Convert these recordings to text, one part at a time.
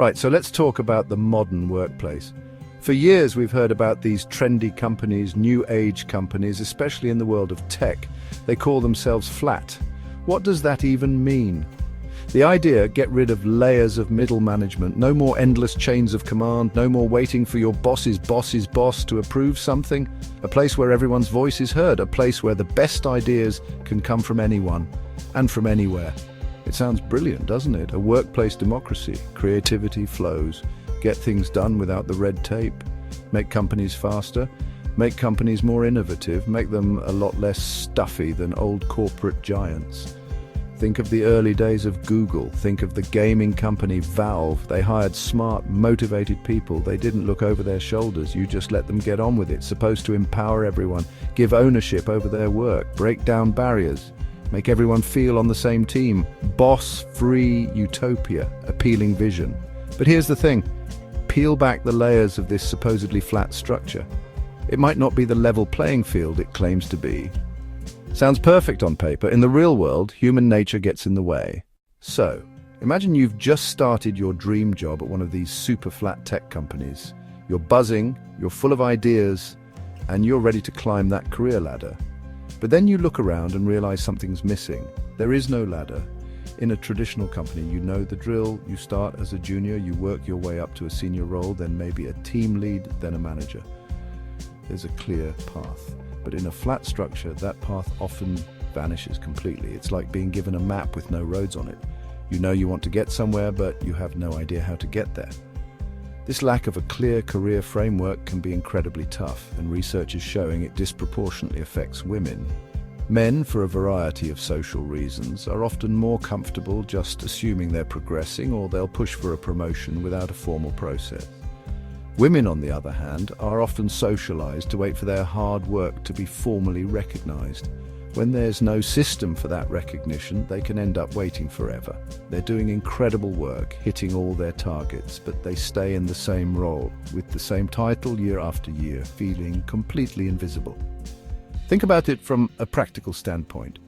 Right, so let's talk about the modern workplace. For years, we've heard about these trendy companies, new age companies, especially in the world of tech. They call themselves flat. What does that even mean? The idea, get rid of layers of middle management, no more endless chains of command, no more waiting for your boss's boss's boss to approve something, a place where everyone's voice is heard, a place where the best ideas can come from anyone and from anywhere. It sounds brilliant, doesn't it? A workplace democracy, creativity flows, get things done without the red tape, make companies faster, make companies more innovative, make them a lot less stuffy than old corporate giants. Think of the early days of Google. Think of the gaming company Valve. They hired smart, motivated people. They didn't look over their shoulders. You just let them get on with it. Supposed to empower everyone, give ownership over their work, break down barriers, make everyone feel on the same team. Boss-free utopia, appealing vision. But here's the thing. Peel back the layers of this supposedly flat structure. It might not be the level playing field it claims to be. Sounds perfect on paper. In the real world, human nature gets in the way. So, imagine you've just started your dream job at one of these super flat tech companies. You're buzzing, you're full of ideas, and you're ready to climb that career ladder. But then you look around and realize something's missing. There is no ladder. In a traditional company, you know the drill. You start as a junior, you work your way up to a senior role, then maybe a team lead, then a manager. There's a clear path. But in a flat structure, that path often vanishes completely. It's like being given a map with no roads on it. You know you want to get somewhere, but you have no idea how to get there. This lack of a clear career framework can be incredibly tough, and research is showing it disproportionately affects women. Men, for a variety of social reasons, are often more comfortable just assuming they're progressing, or they'll push for a promotion without a formal process. Women, on the other hand, are often socialized to wait for their hard work to be formally recognized. When there's no system for that recognition, they can end up waiting forever. They're doing incredible work, hitting all their targets, but they stay in the same role, with the same title year after year, feeling completely invisible. Think about it from a practical standpoint.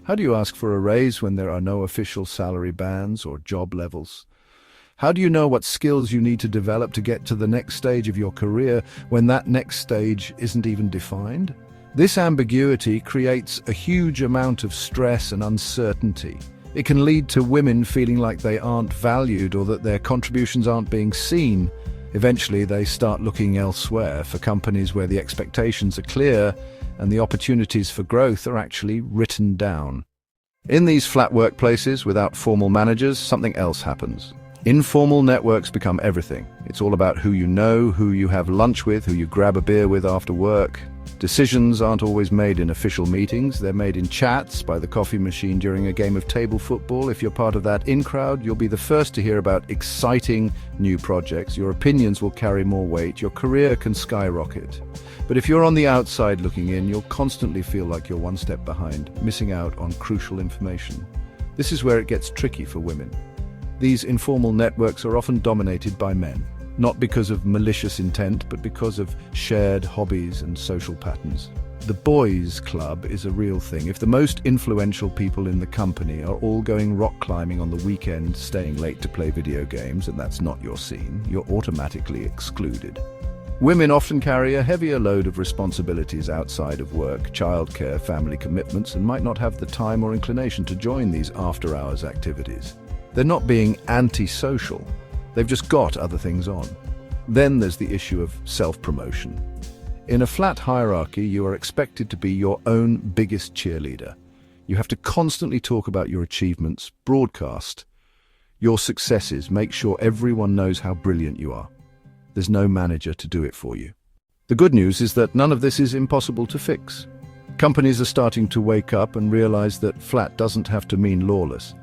How do you ask for a raise when there are no official salary bands or job levels? How do you know what skills you need to develop to get to the next stage of your career when that next stage isn't even defined? This ambiguity creates a huge amount of stress and uncertainty. It can lead to women feeling like they aren't valued or that their contributions aren't being seen. Eventually, they start looking elsewhere for companies where the expectations are clear and the opportunities for growth are actually written down. In these flat workplaces without formal managers, something else happens. Informal networks become everything. It's all about who you know, who you have lunch with, who you grab a beer with after work. Decisions aren't always made in official meetings. They're made in chats by the coffee machine during a game of table football. If you're part of that in-crowd, you'll be the first to hear about exciting new projects. Your opinions will carry more weight. Your career can skyrocket. But if you're on the outside looking in, you'll constantly feel like you're one step behind, missing out on crucial information. This is where it gets tricky for women. These informal networks are often dominated by men, not because of malicious intent, but because of shared hobbies and social patterns. The boys' club is a real thing. If the most influential people in the company are all going rock climbing on the weekend, staying late to play video games, and that's not your scene, you're automatically excluded. Women often carry a heavier load of responsibilities outside of work, childcare, family commitments, and might not have the time or inclination to join these after-hours activities. They're not being antisocial, they've just got other things on. Then there's the issue of self-promotion. In a flat hierarchy, you are expected to be your own biggest cheerleader. You have to constantly talk about your achievements, broadcast your successes, make sure everyone knows how brilliant you are. There's no manager to do it for you. The good news is that none of this is impossible to fix. Companies are starting to wake up and realize that flat doesn't have to mean lawless.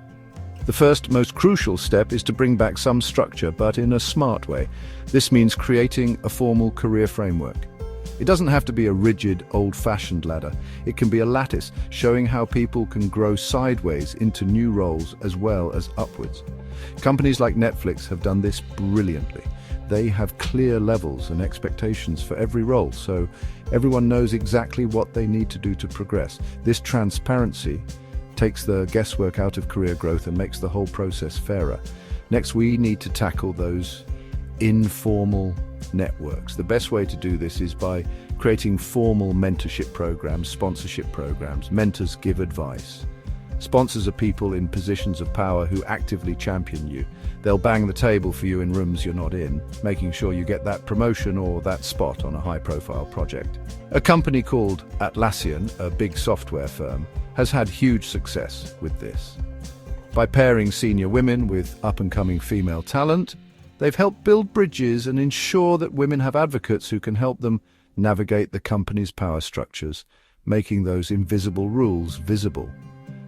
The first, most crucial step is to bring back some structure, but in a smart way. This means creating a formal career framework. It doesn't have to be a rigid, old-fashioned ladder. It can be a lattice, showing how people can grow sideways into new roles as well as upwards. Companies like Netflix have done this brilliantly. They have clear levels and expectations for every role, so everyone knows exactly what they need to do to progress. This transparency takes the guesswork out of career growth and makes the whole process fairer. Next, we need to tackle those informal networks. The best way to do this is by creating formal mentorship programs, sponsorship programs. Mentors give advice. Sponsors are people in positions of power who actively champion you. They'll bang the table for you in rooms you're not in, making sure you get that promotion or that spot on a high-profile project. A company called Atlassian, a big software firm, has had huge success with this. By pairing senior women with up-and-coming female talent, they've helped build bridges and ensure that women have advocates who can help them navigate the company's power structures, making those invisible rules visible.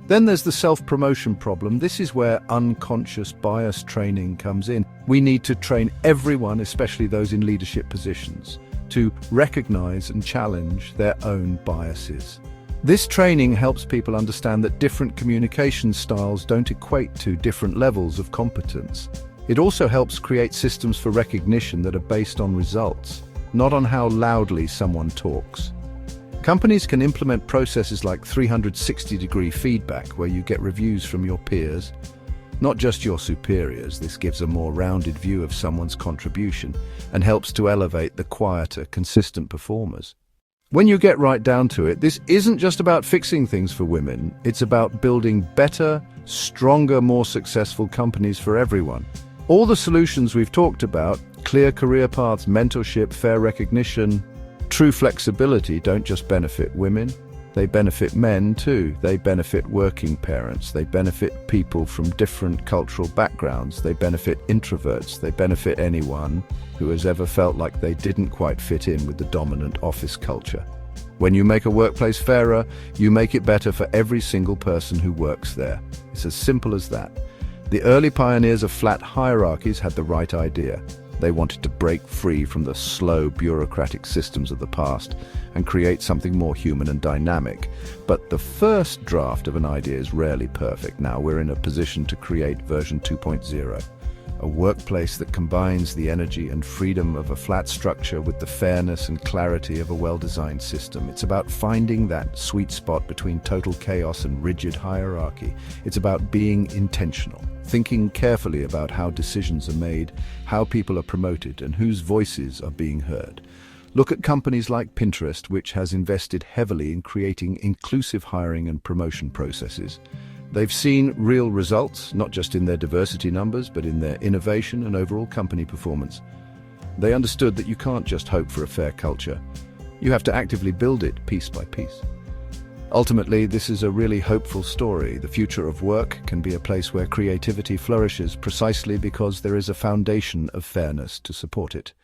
Then there's the self-promotion problem. This is where unconscious bias training comes in. We need to train everyone, especially those in leadership positions, to recognize and challenge their own biases. This training helps people understand that different communication styles don't equate to different levels of competence. It also helps create systems for recognition that are based on results, not on how loudly someone talks. Companies can implement processes like 360-degree feedback, where you get reviews from your peers, not just your superiors. This gives a more rounded view of someone's contribution and helps to elevate the quieter, consistent performers. When you get right down to it, this isn't just about fixing things for women. It's about building better, stronger, more successful companies for everyone. All the solutions we've talked about, clear career paths, mentorship, fair recognition, true flexibility, don't just benefit women, they benefit men too. They benefit working parents, they benefit people from different cultural backgrounds, they benefit introverts, they benefit anyone who has ever felt like they didn't quite fit in with the dominant office culture. When you make a workplace fairer, you make it better for every single person who works there. It's as simple as that. The early pioneers of flat hierarchies had the right idea. They wanted to break free from the slow, bureaucratic systems of the past and create something more human and dynamic. But the first draft of an idea is rarely perfect. Now we're in a position to create version 2.0, a workplace that combines the energy and freedom of a flat structure with the fairness and clarity of a well-designed system. It's about finding that sweet spot between total chaos and rigid hierarchy. It's about being intentional, thinking carefully about how decisions are made, how people are promoted, and whose voices are being heard. Look at companies like Pinterest, which has invested heavily in creating inclusive hiring and promotion processes. They've seen real results, not just in their diversity numbers, but in their innovation and overall company performance. They understood that you can't just hope for a fair culture. You have to actively build it piece by piece. Ultimately, this is a really hopeful story. The future of work can be a place where creativity flourishes precisely because there is a foundation of fairness to support it.